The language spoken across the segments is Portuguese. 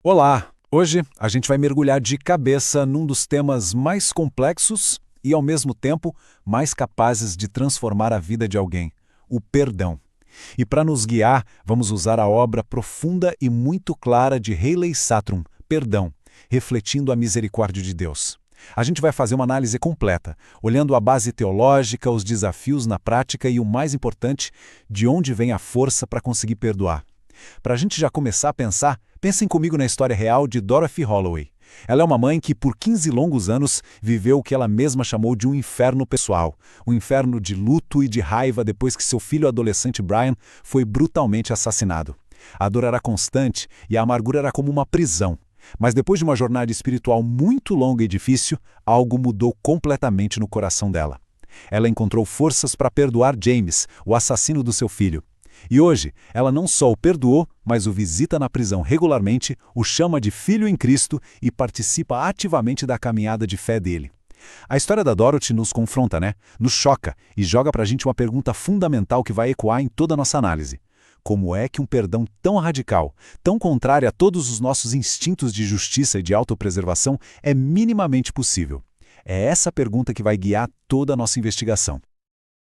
Olá! Hoje a gente vai mergulhar de cabeça num dos temas mais complexos e, ao mesmo tempo, mais capazes de transformar a vida de alguém: o perdão. E para nos guiar, vamos usar a obra profunda e muito clara de Hayley Sattrum, Perdão, refletindo a misericórdia de Deus. A gente vai fazer uma análise completa, olhando a base teológica, os desafios na prática e, o mais importante, de onde vem a força para conseguir perdoar. Para a gente já começar a pensar, pensem comigo na história real de Dorothy Holloway. Ela é uma mãe que, por 15 longos anos, viveu o que ela mesma chamou de um inferno pessoal. Um inferno de luto e de raiva depois que seu filho adolescente Brian foi brutalmente assassinado. A dor era constante e a amargura era como uma prisão. Mas depois de uma jornada espiritual muito longa e difícil, algo mudou completamente no coração dela. Ela encontrou forças para perdoar James, o assassino do seu filho. E hoje, ela não só o perdoou, mas o visita na prisão regularmente, o chama de filho em Cristo e participa ativamente da caminhada de fé dele. A história da Dorothy nos confronta, né? Nos choca e joga pra gente uma pergunta fundamental que vai ecoar em toda a nossa análise. Como é que um perdão tão radical, tão contrário a todos os nossos instintos de justiça e de autopreservação é minimamente possível? É essa pergunta que vai guiar toda a nossa investigação.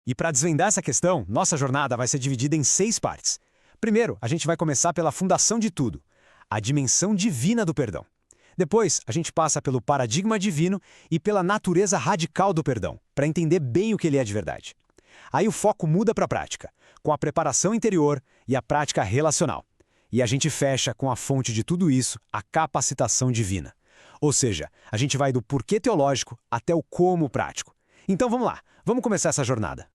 E para desvendar essa questão, nossa jornada vai ser dividida em 6 partes. Primeiro, a gente vai começar pela fundação de tudo, a dimensão divina do perdão. Depois, a gente passa pelo paradigma divino e pela natureza radical do perdão, para entender bem o que ele é de verdade. Aí o foco muda para a prática, com a preparação interior e a prática relacional. E a gente fecha com a fonte de tudo isso, a capacitação divina. Ou seja, a gente vai do porquê teológico até o como prático. Então vamos lá, vamos começar essa jornada.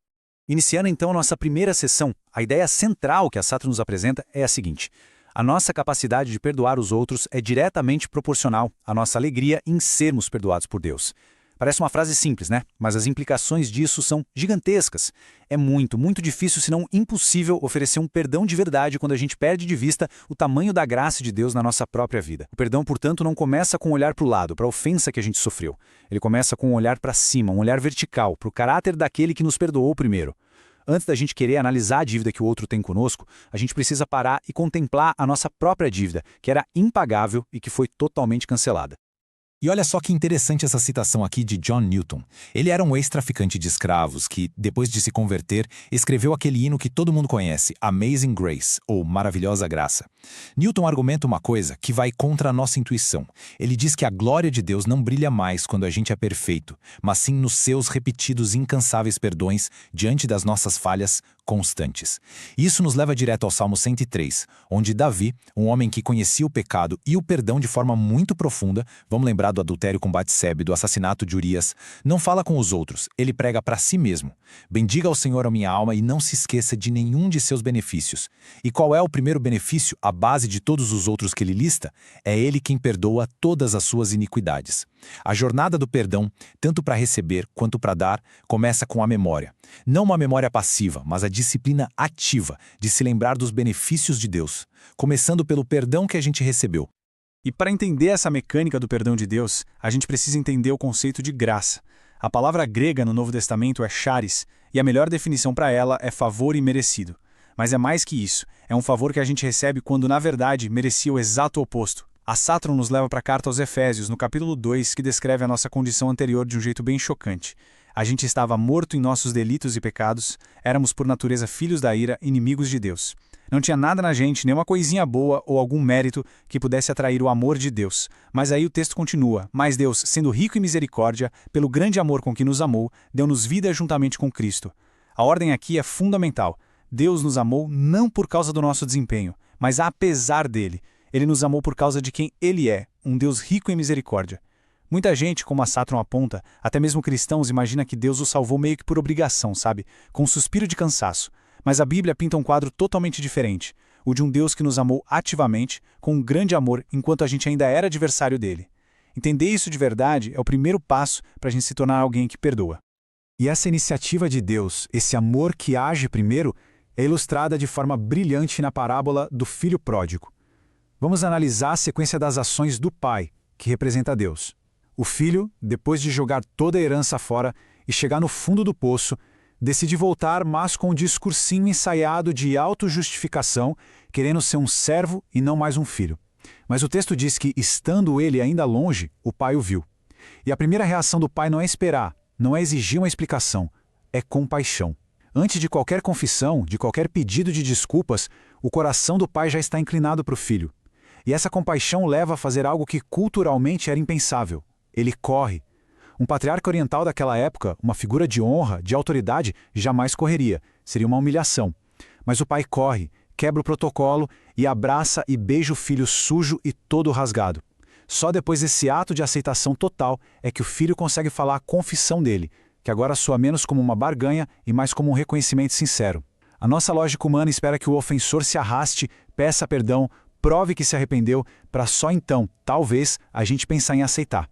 Iniciando então nossa primeira sessão, a ideia central que a Sattrum nos apresenta é a seguinte: a nossa capacidade de perdoar os outros é diretamente proporcional à nossa alegria em sermos perdoados por Deus. Parece uma frase simples, né? Mas as implicações disso são gigantescas. É muito difícil, se não impossível, oferecer um perdão de verdade quando a gente perde de vista o tamanho da graça de Deus na nossa própria vida. O perdão, portanto, não começa com um olhar para o lado, para a ofensa que a gente sofreu. Ele começa com um olhar para cima, um olhar vertical, para o caráter daquele que nos perdoou primeiro. Antes da gente querer analisar a dívida que o outro tem conosco, a gente precisa parar e contemplar a nossa própria dívida, que era impagável e que foi totalmente cancelada. E olha só que interessante essa citação aqui de John Newton. Ele era um ex-traficante de escravos que, depois de se converter, escreveu aquele hino que todo mundo conhece, Amazing Grace, ou Maravilhosa Graça. Newton argumenta uma coisa que vai contra a nossa intuição. Ele diz que a glória de Deus não brilha mais quando a gente é perfeito, mas sim nos seus repetidos e incansáveis perdões diante das nossas falhas constantes. Isso nos leva direto ao Salmo 103, onde Davi, um homem que conhecia o pecado e o perdão de forma muito profunda, vamos lembrar do adultério com Batsebe, do assassinato de Urias, não fala com os outros, ele prega para si mesmo. Bendiga ao Senhor a minha alma e não se esqueça de nenhum de seus benefícios. E qual é o primeiro benefício, a base de todos os outros que ele lista? É ele quem perdoa todas as suas iniquidades. A jornada do perdão, tanto para receber quanto para dar, começa com a memória. Não uma memória passiva, mas a disciplina ativa de se lembrar dos benefícios de Deus, começando pelo perdão que a gente recebeu. E para entender essa mecânica do perdão de Deus, a gente precisa entender o conceito de graça. A palavra grega no Novo Testamento é charis, e a melhor definição para ela é favor imerecido. Mas é mais que isso, é um favor que a gente recebe quando, na verdade, merecia o exato oposto. A Sattrum nos leva para a carta aos Efésios, no capítulo 2, que descreve a nossa condição anterior de um jeito bem chocante. A gente estava morto em nossos delitos e pecados, éramos por natureza filhos da ira, inimigos de Deus. Não tinha nada na gente, nem uma coisinha boa ou algum mérito que pudesse atrair o amor de Deus. Mas aí o texto continua: mas Deus, sendo rico em misericórdia, pelo grande amor com que nos amou, deu-nos vida juntamente com Cristo. A ordem aqui é fundamental. Deus nos amou não por causa do nosso desempenho, mas apesar dele. Ele nos amou por causa de quem ele é, um Deus rico em misericórdia. Muita gente, como a Sattrum aponta, até mesmo cristãos, imagina que Deus o salvou meio que por obrigação, sabe? Com um suspiro de cansaço. Mas a Bíblia pinta um quadro totalmente diferente, o de um Deus que nos amou ativamente, com um grande amor, enquanto a gente ainda era adversário dele. Entender isso de verdade é o primeiro passo para a gente se tornar alguém que perdoa. E essa iniciativa de Deus, esse amor que age primeiro, é ilustrada de forma brilhante na parábola do filho pródigo. Vamos analisar a sequência das ações do pai, que representa Deus. O filho, depois de jogar toda a herança fora e chegar no fundo do poço, decide voltar, mas com um discursinho ensaiado de autojustificação, querendo ser um servo e não mais um filho. Mas o texto diz que, estando ele ainda longe, o pai o viu. E a primeira reação do pai não é esperar, não é exigir uma explicação, é compaixão. Antes de qualquer confissão, de qualquer pedido de desculpas, o coração do pai já está inclinado para o filho. E essa compaixão leva a fazer algo que culturalmente era impensável. Ele corre. Um patriarca oriental daquela época, uma figura de honra, de autoridade, jamais correria. Seria uma humilhação. Mas o pai corre, quebra o protocolo e abraça e beija o filho sujo e todo rasgado. Só depois desse ato de aceitação total é que o filho consegue falar a confissão dele, que agora soa menos como uma barganha e mais como um reconhecimento sincero. A nossa lógica humana espera que o ofensor se arraste, peça perdão, prove que se arrependeu, para só então, talvez, a gente pensar em aceitar.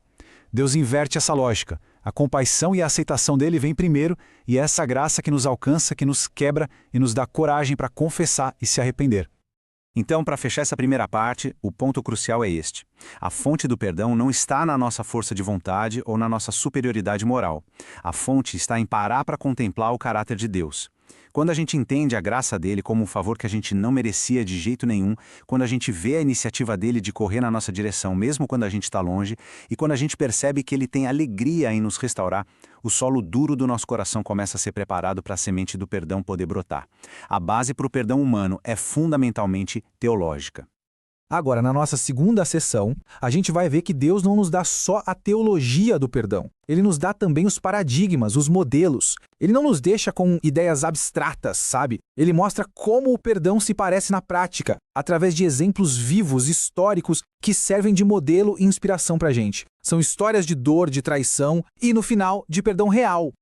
Deus inverte essa lógica. A compaixão e a aceitação dele vem primeiro, e é essa graça que nos alcança, que nos quebra e nos dá coragem para confessar e se arrepender. Então, para fechar essa primeira parte, o ponto crucial é este. A fonte do perdão não está na nossa força de vontade ou na nossa superioridade moral. A fonte está em parar para contemplar o caráter de Deus. Quando a gente entende a graça dele como um favor que a gente não merecia de jeito nenhum, quando a gente vê a iniciativa dele de correr na nossa direção mesmo quando a gente está longe, e quando a gente percebe que ele tem alegria em nos restaurar, o solo duro do nosso coração começa a ser preparado para a semente do perdão poder brotar. A base para o perdão humano é fundamentalmente teológica. Agora, na nossa segunda sessão, a gente vai ver que Deus não nos dá só a teologia do perdão. Ele nos dá também os paradigmas, os modelos. Ele não nos deixa com ideias abstratas, sabe? Ele mostra como o perdão se parece na prática, através de exemplos vivos, históricos, que servem de modelo e inspiração pra gente. São histórias de dor, de traição e, no final, de perdão real.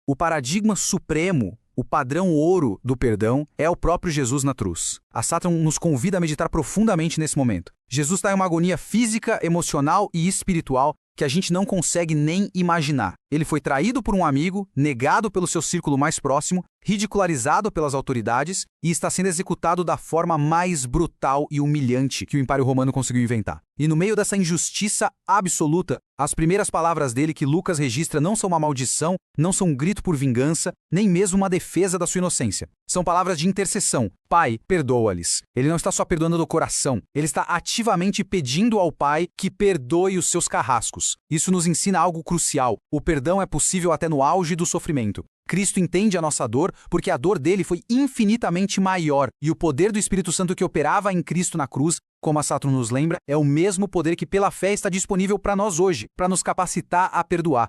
O paradigma supremo, o padrão ouro do perdão, é o próprio Jesus na cruz. A Sátran nos convida a meditar profundamente nesse momento. Jesus está em uma agonia física, emocional e espiritual que a gente não consegue nem imaginar. Ele foi traído por um amigo, negado pelo seu círculo mais próximo, ridicularizado pelas autoridades e está sendo executado da forma mais brutal e humilhante que o Império Romano conseguiu inventar. E no meio dessa injustiça absoluta, as primeiras palavras dele que Lucas registra não são uma maldição, não são um grito por vingança, nem mesmo uma defesa da sua inocência. São palavras de intercessão. Pai, perdoa-lhes. Ele não está só perdoando do coração, ele está ativamente pedindo ao Pai que perdoe os seus carrascos. Isso nos ensina algo crucial. O perdão é possível até no auge do sofrimento. Cristo entende a nossa dor porque a dor dele foi infinitamente maior e o poder do Espírito Santo que operava em Cristo na cruz, como a Sátran nos lembra, é o mesmo poder que pela fé está disponível para nós hoje, para nos capacitar a perdoar.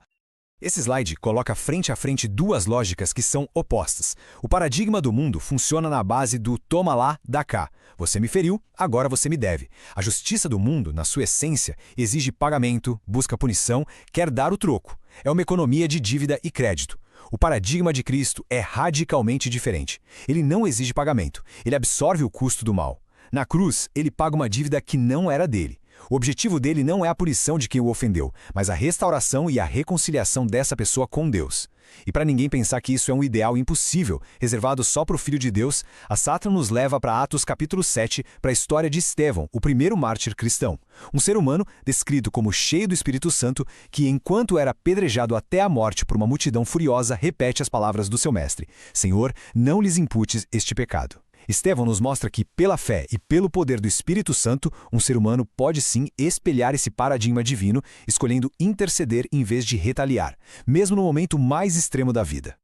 Esse slide coloca frente a frente duas lógicas que são opostas. O paradigma do mundo funciona na base do toma lá, dá cá. Você me feriu, agora você me deve. A justiça do mundo, na sua essência, exige pagamento, busca punição, quer dar o troco. É uma economia de dívida e crédito. O paradigma de Cristo é radicalmente diferente. Ele não exige pagamento, ele absorve o custo do mal. Na cruz, ele paga uma dívida que não era dele. O objetivo dele não é a punição de quem o ofendeu, mas a restauração e a reconciliação dessa pessoa com Deus. E para ninguém pensar que isso é um ideal impossível, reservado só para o Filho de Deus, a Sátran nos leva para Atos capítulo 7, para a história de Estevão, o primeiro mártir cristão. Um ser humano descrito como cheio do Espírito Santo, que enquanto era apedrejado até a morte por uma multidão furiosa, repete as palavras do seu mestre: Senhor, não lhes imputes este pecado. Estevão nos mostra que, pela fé e pelo poder do Espírito Santo, um ser humano pode sim espelhar esse paradigma divino, escolhendo interceder em vez de retaliar, mesmo no momento mais extremo da vida.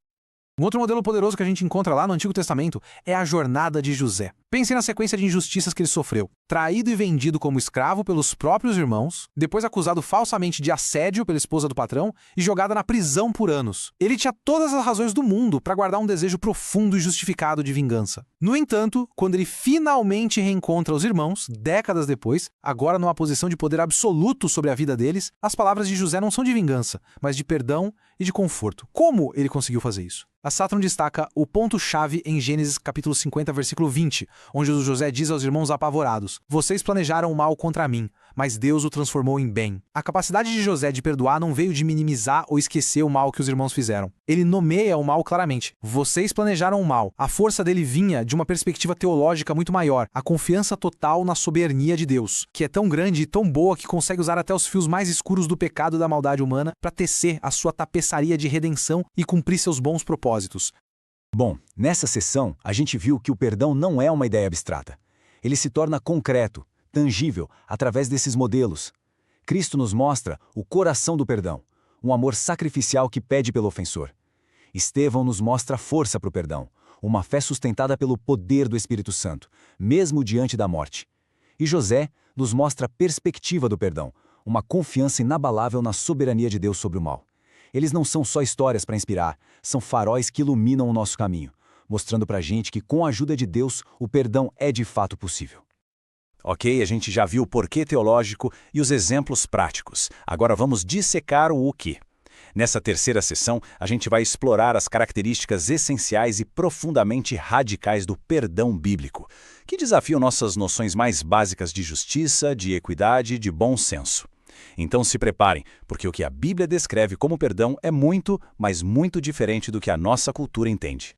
Um outro modelo poderoso que a gente encontra lá no Antigo Testamento é a jornada de José. Pensem na sequência de injustiças que ele sofreu. Traído e vendido como escravo pelos próprios irmãos, depois acusado falsamente de assédio pela esposa do patrão e jogado na prisão por anos. Ele tinha todas as razões do mundo para guardar um desejo profundo e justificado de vingança. No entanto, quando ele finalmente reencontra os irmãos, décadas depois, agora numa posição de poder absoluto sobre a vida deles, as palavras de José não são de vingança, mas de perdão e de conforto. Como ele conseguiu fazer isso? A Sátran destaca o ponto-chave em Gênesis capítulo 50, versículo 20, onde José diz aos irmãos apavorados: Vocês planejaram o mal contra mim, mas Deus o transformou em bem. A capacidade de José de perdoar não veio de minimizar ou esquecer o mal que os irmãos fizeram. Ele nomeia o mal claramente. Vocês planejaram o mal. A força dele vinha de uma perspectiva teológica muito maior, a confiança total na soberania de Deus, que é tão grande e tão boa que consegue usar até os fios mais escuros do pecado e da maldade humana para tecer a sua tapeçaria de redenção e cumprir seus bons propósitos. Bom, nessa sessão, a gente viu que o perdão não é uma ideia abstrata. Ele se torna concreto, tangível, através desses modelos. Cristo nos mostra o coração do perdão, um amor sacrificial que pede pelo ofensor. Estevão nos mostra a força para o perdão, uma fé sustentada pelo poder do Espírito Santo, mesmo diante da morte. E José nos mostra a perspectiva do perdão, uma confiança inabalável na soberania de Deus sobre o mal. Eles não são só histórias para inspirar, são faróis que iluminam o nosso caminho, mostrando para a gente que com a ajuda de Deus, o perdão é de fato possível. Ok, a gente já viu o porquê teológico e os exemplos práticos. Agora vamos dissecar o quê. Nessa terceira sessão, a gente vai explorar as características essenciais e profundamente radicais do perdão bíblico, que desafiam nossas noções mais básicas de justiça, de equidade e de bom senso. Então se preparem, porque o que a Bíblia descreve como perdão é muito, mas muito diferente do que a nossa cultura entende.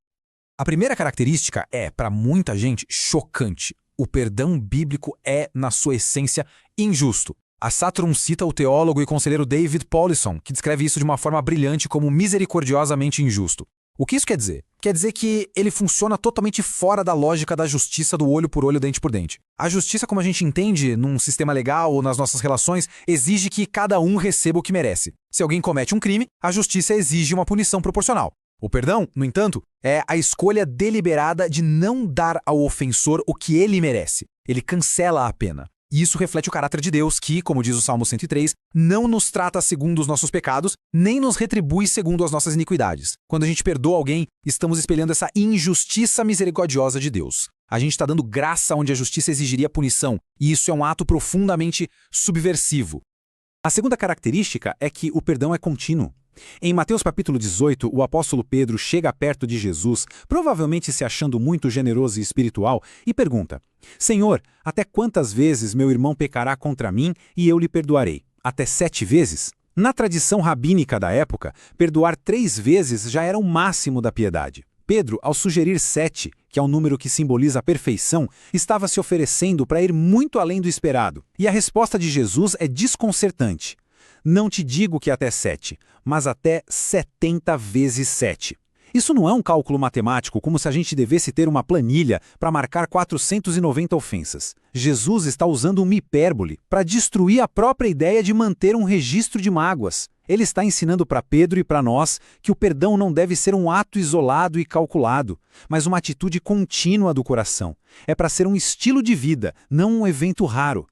A primeira característica é, para muita gente, chocante. O perdão bíblico é, na sua essência, injusto. A Saturn cita o teólogo e conselheiro David Powlison, que descreve isso de uma forma brilhante como misericordiosamente injusto. O que isso quer dizer? Quer dizer que ele funciona totalmente fora da lógica da justiça do olho por olho, dente por dente. A justiça, como a gente entende num sistema legal ou nas nossas relações, exige que cada um receba o que merece. Se alguém comete um crime, a justiça exige uma punição proporcional. O perdão, no entanto, é a escolha deliberada de não dar ao ofensor o que ele merece. Ele cancela a pena. E isso reflete o caráter de Deus que, como diz o Salmo 103, não nos trata segundo os nossos pecados, nem nos retribui segundo as nossas iniquidades. Quando a gente perdoa alguém, estamos espelhando essa injustiça misericordiosa de Deus. A gente está dando graça onde a justiça exigiria punição, e isso é um ato profundamente subversivo. A segunda característica é que o perdão é contínuo. Em Mateus capítulo 18, o apóstolo Pedro chega perto de Jesus, provavelmente se achando muito generoso e espiritual, e pergunta: Senhor, até quantas vezes meu irmão pecará contra mim e eu lhe perdoarei? Até 7 vezes? Na tradição rabínica da época, perdoar 3 vezes já era o máximo da piedade. Pedro, ao sugerir 7, que é um número que simboliza a perfeição, estava se oferecendo para ir muito além do esperado. E a resposta de Jesus é desconcertante. Não te digo que até 7, mas até 70 vezes 7. Isso não é um cálculo matemático como se a gente devesse ter uma planilha para marcar 490 ofensas. Jesus está usando uma hipérbole para destruir a própria ideia de manter um registro de mágoas. Ele está ensinando para Pedro e para nós que o perdão não deve ser um ato isolado e calculado, mas uma atitude contínua do coração. É para ser um estilo de vida, não um evento raro.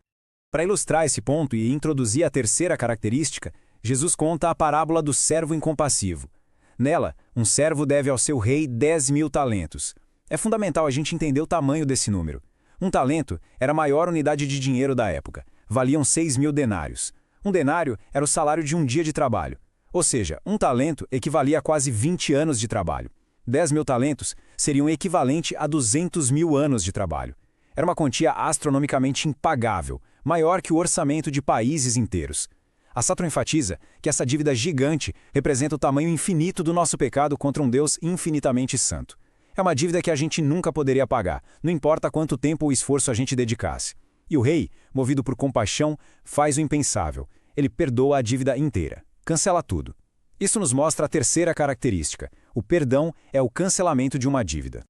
Para ilustrar esse ponto e introduzir a terceira característica, Jesus conta a parábola do servo incompassivo. Nela, um servo deve ao seu rei 10.000 talentos. É fundamental a gente entender o tamanho desse número. Um talento era a maior unidade de dinheiro da época. Valiam 6.000 denários. Um denário era o salário de um dia de trabalho. Ou seja, um talento equivalia a quase 20 anos de trabalho. 10.000 talentos seriam equivalente a 200.000 anos de trabalho. Era uma quantia astronomicamente impagável, maior que o orçamento de países inteiros. A Saturn enfatiza que essa dívida gigante representa o tamanho infinito do nosso pecado contra um Deus infinitamente santo. É uma dívida que a gente nunca poderia pagar, não importa quanto tempo ou esforço a gente dedicasse. E o rei, movido por compaixão, faz o impensável. Ele perdoa a dívida inteira, cancela tudo. Isso nos mostra a terceira característica. O perdão é o cancelamento de uma dívida.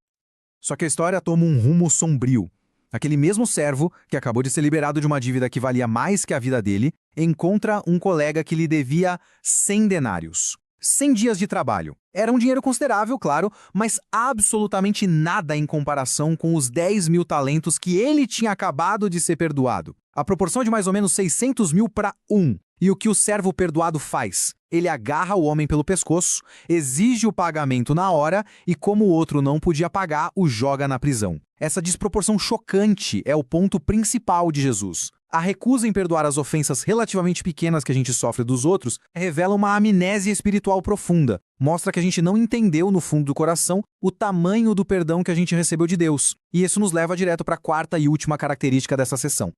Só que a história toma um rumo sombrio. Aquele mesmo servo, que acabou de ser liberado de uma dívida que valia mais que a vida dele, encontra um colega que lhe devia 100 denários. 100 dias de trabalho. Era um dinheiro considerável, claro, mas absolutamente nada em comparação com os 10.000 talentos que ele tinha acabado de ser perdoado. A proporção é de mais ou menos 600.000 para 1. E o que o servo perdoado faz? Ele agarra o homem pelo pescoço, exige o pagamento na hora e, como o outro não podia pagar, o joga na prisão. Essa desproporção chocante é o ponto principal de Jesus. A recusa em perdoar as ofensas relativamente pequenas que a gente sofre dos outros revela uma amnésia espiritual profunda. Mostra que a gente não entendeu no fundo do coração o tamanho do perdão que a gente recebeu de Deus. E isso nos leva direto para a quarta e última característica dessa sessão.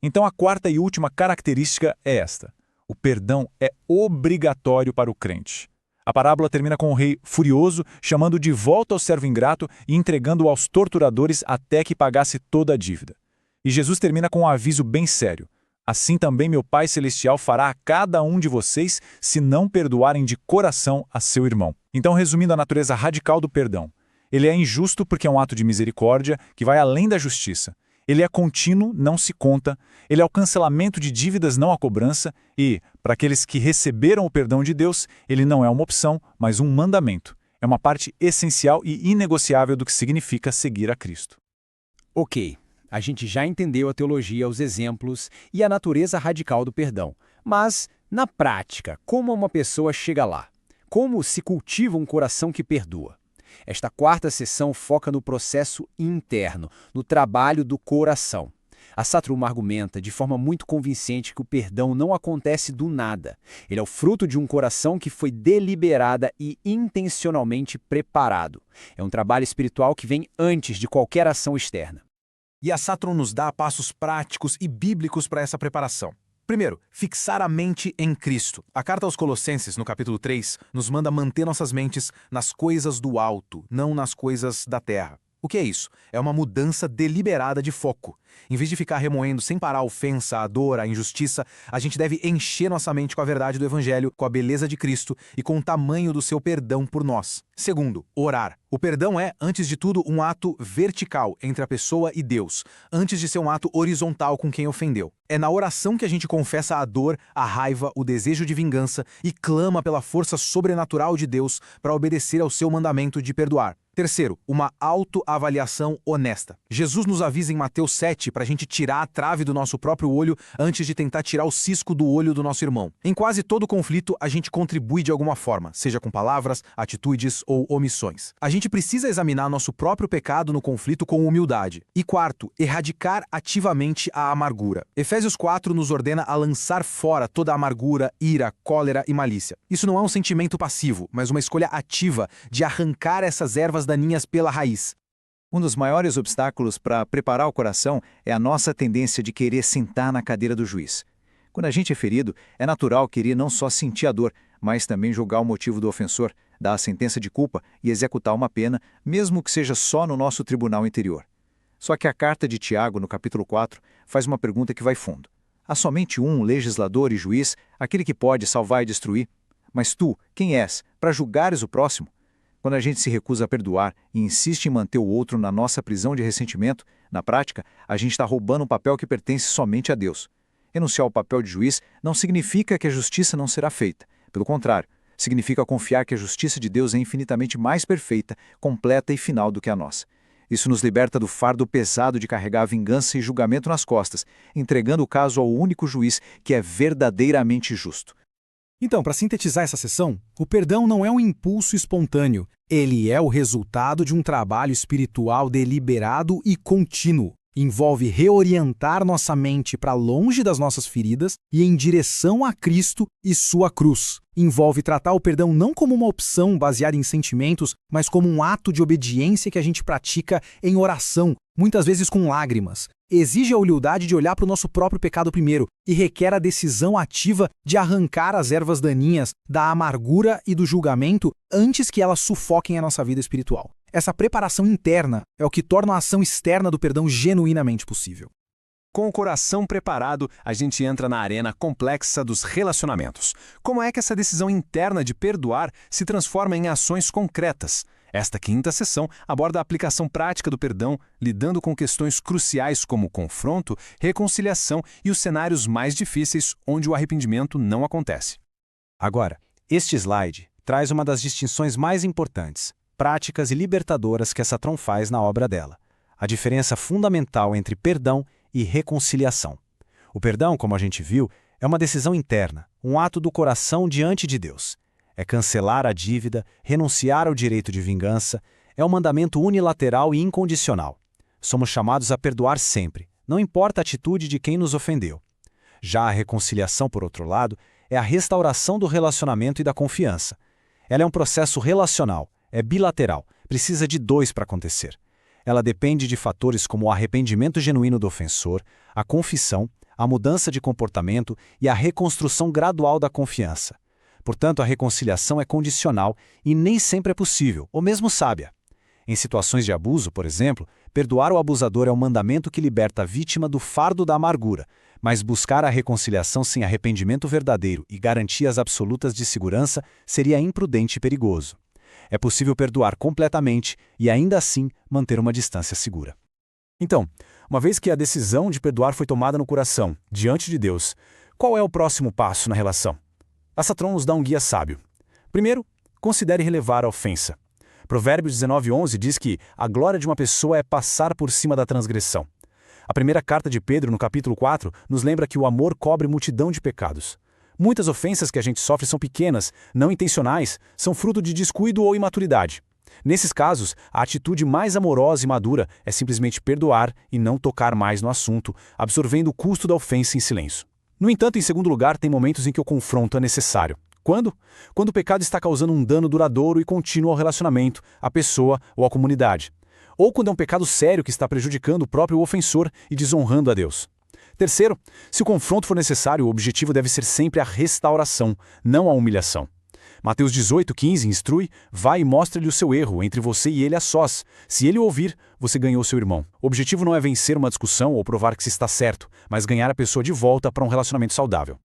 Então a quarta e última característica é esta. O perdão é obrigatório para o crente. A parábola termina com o rei furioso, chamando de volta o servo ingrato e entregando-o aos torturadores até que pagasse toda a dívida. E Jesus termina com um aviso bem sério. Assim também meu Pai Celestial fará a cada um de vocês se não perdoarem de coração a seu irmão. Então, resumindo a natureza radical do perdão, ele é injusto porque é um ato de misericórdia que vai além da justiça. Ele é contínuo, não se conta, ele é o cancelamento de dívidas, não a cobrança, e, para aqueles que receberam o perdão de Deus, ele não é uma opção, mas um mandamento. É uma parte essencial e inegociável do que significa seguir a Cristo. Ok, a gente já entendeu a teologia, os exemplos e a natureza radical do perdão. Mas, na prática, como uma pessoa chega lá? Como se cultiva um coração que perdoa? Esta quarta sessão foca no processo interno, no trabalho do coração. A Sattrum argumenta de forma muito convincente que o perdão não acontece do nada. Ele é o fruto de um coração que foi deliberada e intencionalmente preparado. É um trabalho espiritual que vem antes de qualquer ação externa. E a Sattrum nos dá passos práticos e bíblicos para essa preparação. Primeiro, fixar a mente em Cristo. A carta aos Colossenses, no capítulo 3, nos manda manter nossas mentes nas coisas do alto, não nas coisas da terra. O que é isso? É uma mudança deliberada de foco. Em vez de ficar remoendo sem parar a ofensa, a dor, a injustiça, a gente deve encher nossa mente com a verdade do Evangelho, com a beleza de Cristo e com o tamanho do seu perdão por nós. Segundo, orar. O perdão é, antes de tudo, um ato vertical entre a pessoa e Deus, antes de ser um ato horizontal com quem ofendeu. É na oração que a gente confessa a dor, a raiva, o desejo de vingança e clama pela força sobrenatural de Deus para obedecer ao seu mandamento de perdoar. Terceiro, uma autoavaliação honesta. Jesus nos avisa em Mateus 7 para a gente tirar a trave do nosso próprio olho antes de tentar tirar o cisco do olho do nosso irmão. Em quase todo conflito, a gente contribui de alguma forma, seja com palavras, atitudes ou omissões. A gente precisa examinar nosso próprio pecado no conflito com humildade. E quarto, erradicar ativamente a amargura. Efésios 4 nos ordena a lançar fora toda a amargura, ira, cólera e malícia. Isso não é um sentimento passivo, mas uma escolha ativa de arrancar essas ervas daninhas pela raiz. Um dos maiores obstáculos para preparar o coração é a nossa tendência de querer sentar na cadeira do juiz. Quando a gente é ferido, é natural querer não só sentir a dor, mas também julgar o motivo do ofensor, dar a sentença de culpa e executar uma pena, mesmo que seja só no nosso tribunal interior. Só que a carta de Tiago, no capítulo 4, faz uma pergunta que vai fundo. Há somente um legislador e juiz, aquele que pode salvar e destruir? Mas tu, quem és, para julgares o próximo? Quando a gente se recusa a perdoar e insiste em manter o outro na nossa prisão de ressentimento, na prática, a gente está roubando um papel que pertence somente a Deus. Renunciar ao papel de juiz não significa que a justiça não será feita. Pelo contrário, significa confiar que a justiça de Deus é infinitamente mais perfeita, completa e final do que a nossa. Isso nos liberta do fardo pesado de carregar a vingança e julgamento nas costas, entregando o caso ao único juiz que é verdadeiramente justo. Então, para sintetizar essa sessão, o perdão não é um impulso espontâneo. Ele é o resultado de um trabalho espiritual deliberado e contínuo. Envolve reorientar nossa mente para longe das nossas feridas e em direção a Cristo e sua cruz. Envolve tratar o perdão não como uma opção baseada em sentimentos, mas como um ato de obediência que a gente pratica em oração, muitas vezes com lágrimas. Exige a humildade de olhar para o nosso próprio pecado primeiro e requer a decisão ativa de arrancar as ervas daninhas da amargura e do julgamento antes que elas sufoquem a nossa vida espiritual. Essa preparação interna é o que torna a ação externa do perdão genuinamente possível. Com o coração preparado, a gente entra na arena complexa dos relacionamentos. Como é que essa decisão interna de perdoar se transforma em ações concretas? Esta quinta sessão aborda a aplicação prática do perdão, lidando com questões cruciais como confronto, reconciliação e os cenários mais difíceis onde o arrependimento não acontece. Agora, este slide traz uma das distinções mais importantes, práticas e libertadoras que a Sattrum faz na obra dela. A diferença fundamental entre perdão e reconciliação. O perdão, como a gente viu, é uma decisão interna, um ato do coração diante de Deus. É cancelar a dívida, renunciar ao direito de vingança, é um mandamento unilateral e incondicional. Somos chamados a perdoar sempre, não importa a atitude de quem nos ofendeu. Já a reconciliação, por outro lado, é a restauração do relacionamento e da confiança. Ela é um processo relacional, é bilateral, precisa de dois para acontecer. Ela depende de fatores como o arrependimento genuíno do ofensor, a confissão, a mudança de comportamento e a reconstrução gradual da confiança. Portanto, a reconciliação é condicional e nem sempre é possível, ou mesmo sábia. Em situações de abuso, por exemplo, perdoar o abusador é um mandamento que liberta a vítima do fardo da amargura, mas buscar a reconciliação sem arrependimento verdadeiro e garantias absolutas de segurança seria imprudente e perigoso. É possível perdoar completamente e ainda assim manter uma distância segura. Então, Uma vez que a decisão de perdoar foi tomada no coração, diante de Deus, qual é o próximo passo na relação? A Satron nos dá um guia sábio. Primeiro, considere relevar a ofensa. Provérbios 19:11 diz que a glória de uma pessoa é passar por cima da transgressão. A primeira carta de Pedro, no capítulo 4, nos lembra que o amor cobre multidão de pecados. Muitas ofensas que a gente sofre são pequenas, não intencionais, são fruto de descuido ou imaturidade. Nesses casos, a atitude mais amorosa e madura é simplesmente perdoar e não tocar mais no assunto, absorvendo o custo da ofensa em silêncio. No entanto, em segundo lugar, tem momentos em que o confronto é necessário. Quando? Quando o pecado está causando um dano duradouro e contínuo ao relacionamento, à pessoa ou à comunidade. Ou quando é um pecado sério que está prejudicando o próprio ofensor e desonrando a Deus. Terceiro, se o confronto for necessário, o objetivo deve ser sempre a restauração, não a humilhação. Mateus 18:15 instrui: vai e mostre-lhe o seu erro, entre você e ele a sós. Se ele o ouvir, você ganhou seu irmão. O objetivo não é vencer uma discussão ou provar que se está certo, mas ganhar a pessoa de volta para um relacionamento saudável.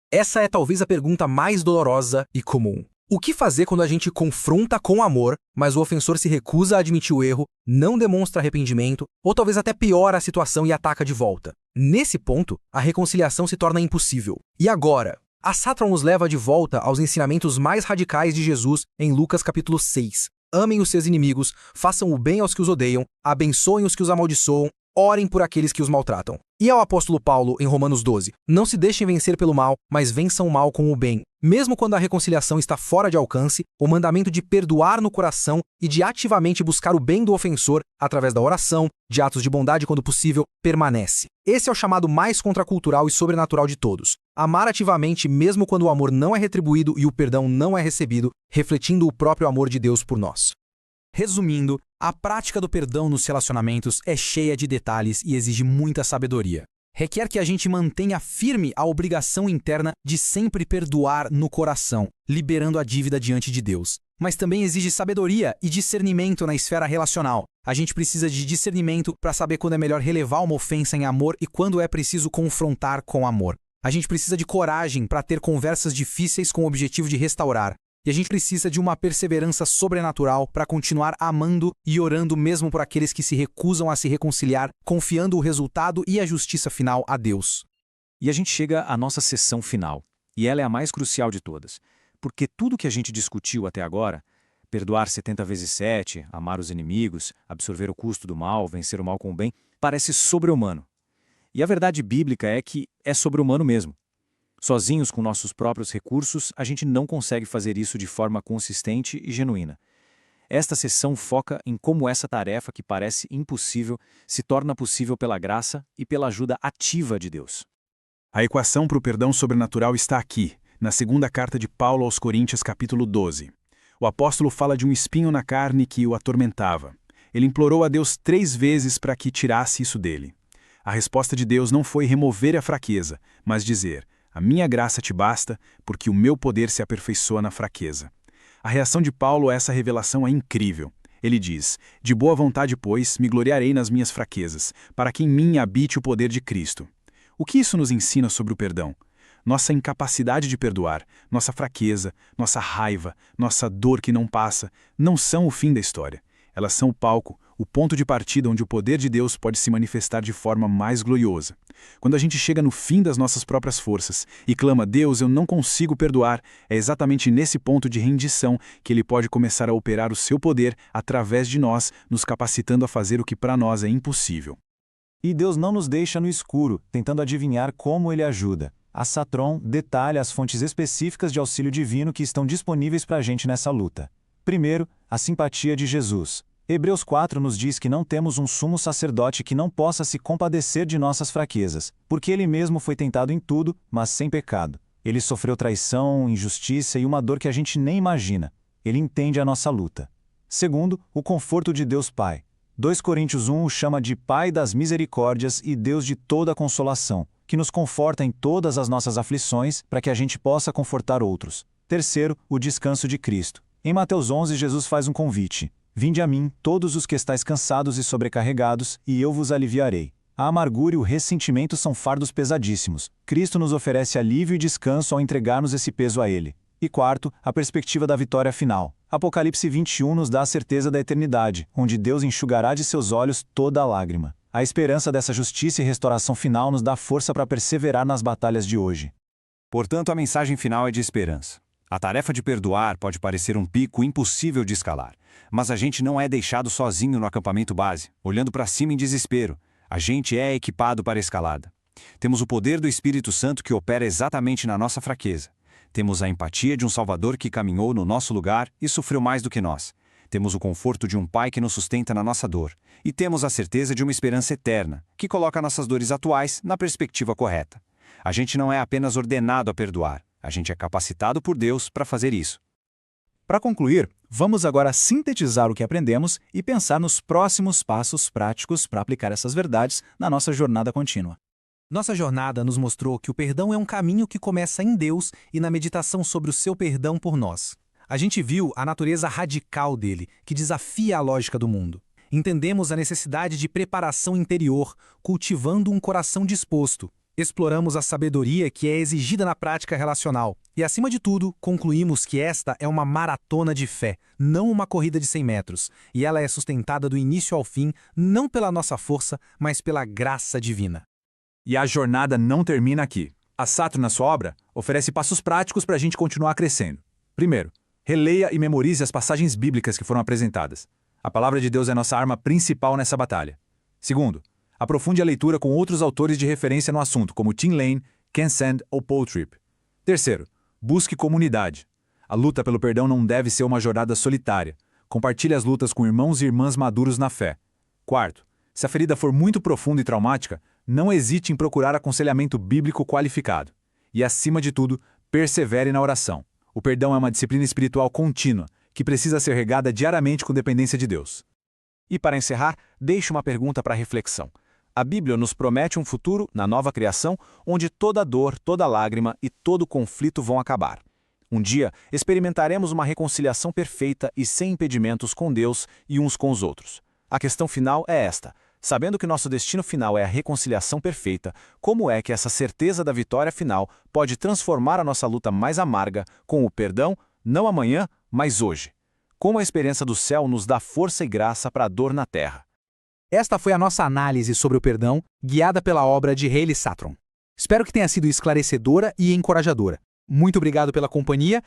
Essa é talvez a pergunta mais dolorosa e comum. O que fazer quando a gente confronta com amor, mas o ofensor se recusa a admitir o erro, não demonstra arrependimento, ou talvez até piora a situação e ataca de volta? Nesse ponto, a reconciliação se torna impossível. E agora? A Satron nos leva de volta aos ensinamentos mais radicais de Jesus em Lucas capítulo 6. Amem os seus inimigos, façam o bem aos que os odeiam, abençoem os que os amaldiçoam, orem por aqueles que os maltratam. E ao apóstolo Paulo, em Romanos 12, não se deixem vencer pelo mal, mas vençam o mal com o bem. Mesmo quando a reconciliação está fora de alcance, o mandamento de perdoar no coração e de ativamente buscar o bem do ofensor, através da oração, de atos de bondade quando possível, permanece. Esse é o chamado mais contracultural e sobrenatural de todos. Amar ativamente mesmo quando o amor não é retribuído e o perdão não é recebido, refletindo o próprio amor de Deus por nós. Resumindo, a prática do perdão nos relacionamentos é cheia de detalhes e exige muita sabedoria. Requer que a gente mantenha firme a obrigação interna de sempre perdoar no coração, liberando a dívida diante de Deus. Mas também exige sabedoria e discernimento na esfera relacional. A gente precisa de discernimento para saber quando é melhor relevar uma ofensa em amor e quando é preciso confrontar com amor. A gente precisa de coragem para ter conversas difíceis com o objetivo de restaurar. E a gente precisa de uma perseverança sobrenatural para continuar amando e orando mesmo por aqueles que se recusam a se reconciliar, confiando o resultado e a justiça final a Deus. E a gente chega à nossa sessão final, e ela é a mais crucial de todas, porque tudo que a gente discutiu até agora, perdoar 70 vezes 7, amar os inimigos, absorver o custo do mal, vencer o mal com o bem, parece sobre-humano. E a verdade bíblica é que é sobre-humano mesmo. Sozinhos com nossos próprios recursos, a gente não consegue fazer isso de forma consistente e genuína. Esta sessão foca em como essa tarefa que parece impossível se torna possível pela graça e pela ajuda ativa de Deus. A equação para o perdão sobrenatural está aqui, na segunda carta de Paulo aos Coríntios, capítulo 12. O apóstolo fala de um espinho na carne que o atormentava. Ele implorou a Deus 3 vezes para que tirasse isso dele. A resposta de Deus não foi remover a fraqueza, mas dizer: a minha graça te basta, porque o meu poder se aperfeiçoa na fraqueza. A reação de Paulo a essa revelação é incrível. Ele diz: de boa vontade, pois, me gloriarei nas minhas fraquezas, para que em mim habite o poder de Cristo. O que isso nos ensina sobre o perdão? Nossa incapacidade de perdoar, nossa fraqueza, nossa raiva, nossa dor que não passa, não são o fim da história. Elas são o palco, o ponto de partida onde o poder de Deus pode se manifestar de forma mais gloriosa. Quando a gente chega no fim das nossas próprias forças e clama: Deus, eu não consigo perdoar, é exatamente nesse ponto de rendição que Ele pode começar a operar o seu poder através de nós, nos capacitando a fazer o que para nós é impossível. E Deus não nos deixa no escuro, tentando adivinhar como Ele ajuda. A Satron detalha as fontes específicas de auxílio divino que estão disponíveis para a gente nessa luta. Primeiro, a simpatia de Jesus. Hebreus 4 nos diz que não temos um sumo sacerdote que não possa se compadecer de nossas fraquezas, porque ele mesmo foi tentado em tudo, mas sem pecado. Ele sofreu traição, injustiça e uma dor que a gente nem imagina. Ele entende a nossa luta. Segundo, o conforto de Deus Pai. 2 Coríntios 1 o chama de Pai das misericórdias e Deus de toda consolação, que nos conforta em todas as nossas aflições para que a gente possa confortar outros. Terceiro, o descanso de Cristo. Em Mateus 11, Jesus faz um convite: vinde a mim, todos os que estáis cansados e sobrecarregados, e eu vos aliviarei. A amargura e o ressentimento são fardos pesadíssimos. Cristo nos oferece alívio e descanso ao entregarmos esse peso a Ele. E quarto, a perspectiva da vitória final. Apocalipse 21 nos dá a certeza da eternidade, onde Deus enxugará de seus olhos toda a lágrima. A esperança dessa justiça e restauração final nos dá força para perseverar nas batalhas de hoje. Portanto, a mensagem final é de esperança. A tarefa de perdoar pode parecer um pico impossível de escalar, mas a gente não é deixado sozinho no acampamento base, olhando para cima em desespero. A gente é equipado para a escalada. Temos o poder do Espírito Santo que opera exatamente na nossa fraqueza. Temos a empatia de um Salvador que caminhou no nosso lugar e sofreu mais do que nós. Temos o conforto de um Pai que nos sustenta na nossa dor. E temos a certeza de uma esperança eterna, que coloca nossas dores atuais na perspectiva correta. A gente não é apenas ordenado a perdoar, a gente é capacitado por Deus para fazer isso. Para concluir, vamos agora sintetizar o que aprendemos e pensar nos próximos passos práticos para aplicar essas verdades na nossa jornada contínua. Nossa jornada nos mostrou que o perdão é um caminho que começa em Deus e na meditação sobre o seu perdão por nós. A gente viu a natureza radical dele, que desafia a lógica do mundo. Entendemos a necessidade de preparação interior, cultivando um coração disposto. Exploramos a sabedoria que é exigida na prática relacional. E, acima de tudo, concluímos que esta é uma maratona de fé, não uma corrida de 100 metros. E ela é sustentada do início ao fim, não pela nossa força, mas pela graça divina. E a jornada não termina aqui. A Satro, na sua obra, oferece passos práticos para a gente continuar crescendo. Primeiro, releia e memorize as passagens bíblicas que foram apresentadas. A palavra de Deus é nossa arma principal nessa batalha. Segundo, aprofunde a leitura com outros autores de referência no assunto, como Tim Lane, Ken Sand ou Paul Tripp. Terceiro, busque comunidade. A luta pelo perdão não deve ser uma jornada solitária. Compartilhe as lutas com irmãos e irmãs maduros na fé. Quarto, se a ferida for muito profunda e traumática, não hesite em procurar aconselhamento bíblico qualificado. E, acima de tudo, persevere na oração. O perdão é uma disciplina espiritual contínua, que precisa ser regada diariamente com dependência de Deus. E para encerrar, deixo uma pergunta para reflexão. A Bíblia nos promete um futuro, na nova criação, onde toda dor, toda lágrima e todo conflito vão acabar. Um dia, experimentaremos uma reconciliação perfeita e sem impedimentos com Deus e uns com os outros. A questão final é esta. Sabendo que nosso destino final é a reconciliação perfeita, como é que essa certeza da vitória final pode transformar a nossa luta mais amarga com o perdão, não amanhã, mas hoje? Como a experiência do céu nos dá força e graça para a dor na terra. Esta foi a nossa análise sobre o perdão, guiada pela obra de Haley Satron. Espero que tenha sido esclarecedora e encorajadora. Muito obrigado pela companhia